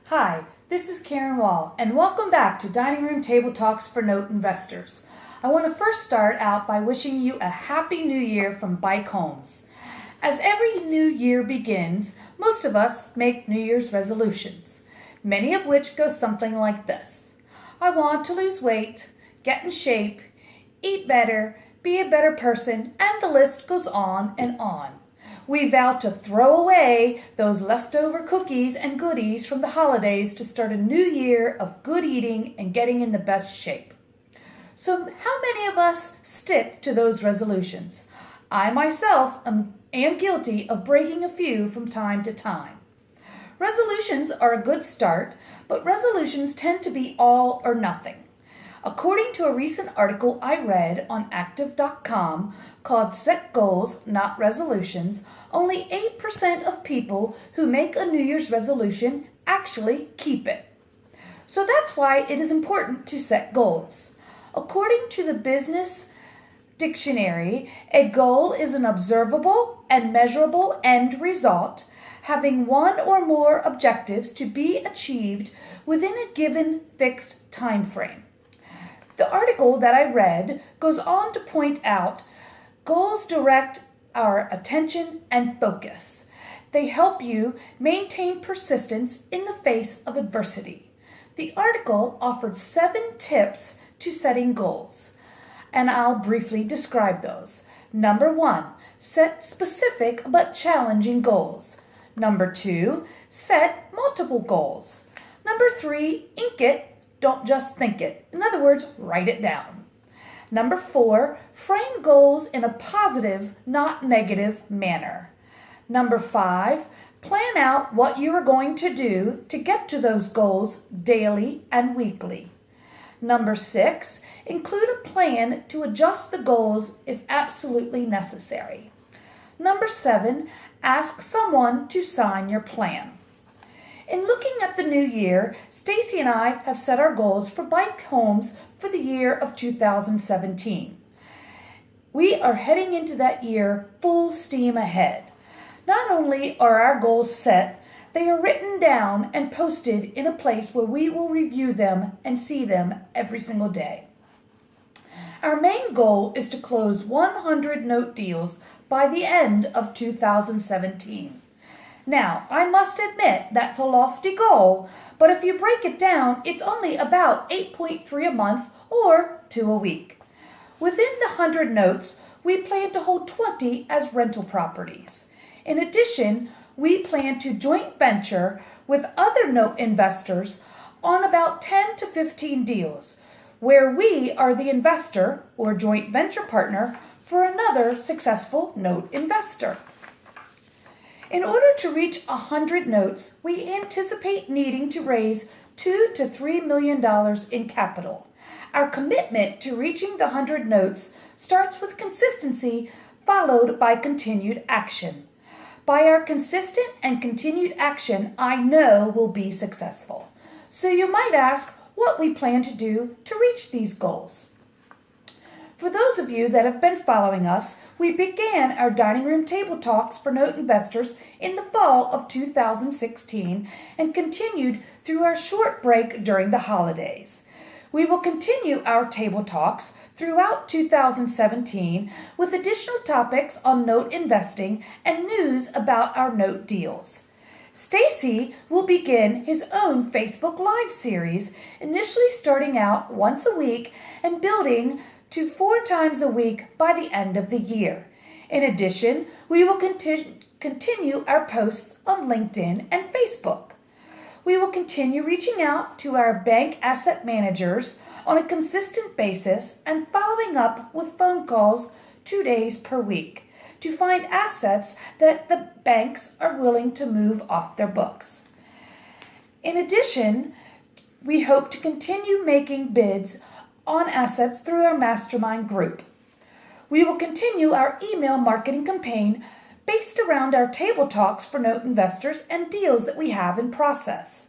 Hi, this is Karen Wall, and welcome back to Dining Room Table Talks for Note Investors. I want to first start out by wishing you a Happy New Year from Bike Homes. As every new year begins, most of us make New Year's resolutions, many of which go something like this. I want to lose weight, get in shape, eat better, be a better person, and the list goes on and on. We vow to throw away those leftover cookies and goodies from the holidays to start a new year of good eating and getting in the best shape. So how many of us stick to those resolutions? I myself am guilty of breaking a few from time to time. Resolutions are a good start, but resolutions tend to be all or nothing. According to a recent article I read on active.com called Set Goals, Not Resolutions, only 8% of people who make a New Year's resolution actually keep it. So that's why it is important to set goals. According to the Business Dictionary, a goal is an observable and measurable end result having one or more objectives to be achieved within a given fixed time frame. The article that I read goes on to point out goals direct our attention and focus. They help you maintain persistence in the face of adversity. The article offered 7 tips to setting goals, and I'll briefly describe those. Number 1, set specific but challenging goals. Number 2, set multiple goals. Number 3, ink it. Don't just think it. In other words, write it down. Number 4, frame goals in a positive, not negative manner. Number 5, plan out what you are going to do to get to those goals daily and weekly. Number 6, include a plan to adjust the goals if absolutely necessary. Number 7, ask someone to sign your plan. In looking at the new year, Stacy and I have set our goals for Bike Homes for the year of 2017. We are heading into that year full steam ahead. Not only are our goals set, they are written down and posted in a place where we will review them and see them every single day. Our main goal is to close 100 note deals by the end of 2017. Now, I must admit that's a lofty goal, but if you break it down, it's only about 8.3 a month or 2 a week. Within the 100 notes, we plan to hold 20 as rental properties. In addition, we plan to joint venture with other note investors on about 10 to 15 deals, where we are the investor or joint venture partner for another successful note investor. In order to reach 100 notes, we anticipate needing to raise $2 to $3 million in capital. Our commitment to reaching the 100 notes starts with consistency, followed by continued action. By our consistent and continued action, I know we'll be successful. So you might ask what we plan to do to reach these goals. For those of you that have been following us, we began our Dining Room Table Talks for Note Investors in the fall of 2016 and continued through our short break during the holidays. We will continue our table talks throughout 2017 with additional topics on note investing and news about our note deals. Stacy will begin his own Facebook Live series, initially starting out once a week and building to 4 times a week by the end of the year. In addition, we will continue our posts on LinkedIn and Facebook. We will continue reaching out to our bank asset managers on a consistent basis and following up with phone calls 2 days per week to find assets that the banks are willing to move off their books. In addition, we hope to continue making bids on assets through our mastermind group. We will continue our email marketing campaign based around our table talks for note investors and deals that we have in process.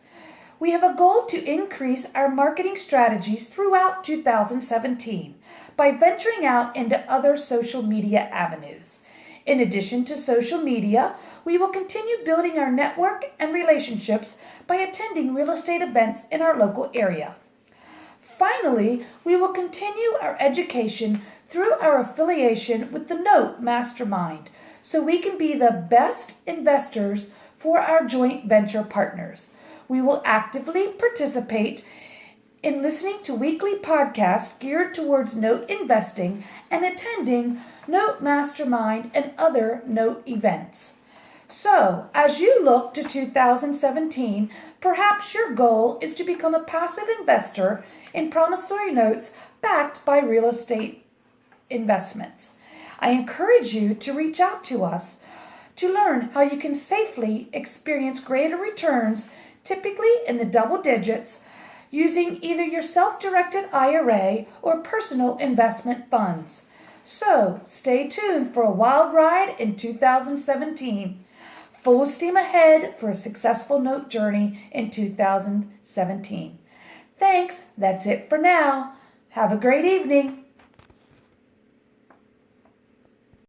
We have a goal to increase our marketing strategies throughout 2017 by venturing out into other social media avenues. In addition to social media, We will continue building our network and relationships by attending real estate events in our local area. Finally, we will continue our education through our affiliation with the Note Mastermind so we can be the best investors for our joint venture partners. We will actively participate in listening to weekly podcasts geared towards note investing and attending Note Mastermind and other Note events. So, as you look to 2017, perhaps your goal is to become a passive investor in promissory notes backed by real estate investments. I encourage you to reach out to us to learn how you can safely experience greater returns, typically in the double digits, using either your self-directed IRA or personal investment funds. So, stay tuned for a wild ride in 2017. Full steam ahead for a successful note journey in 2017. Thanks, that's it for now. Have a great evening.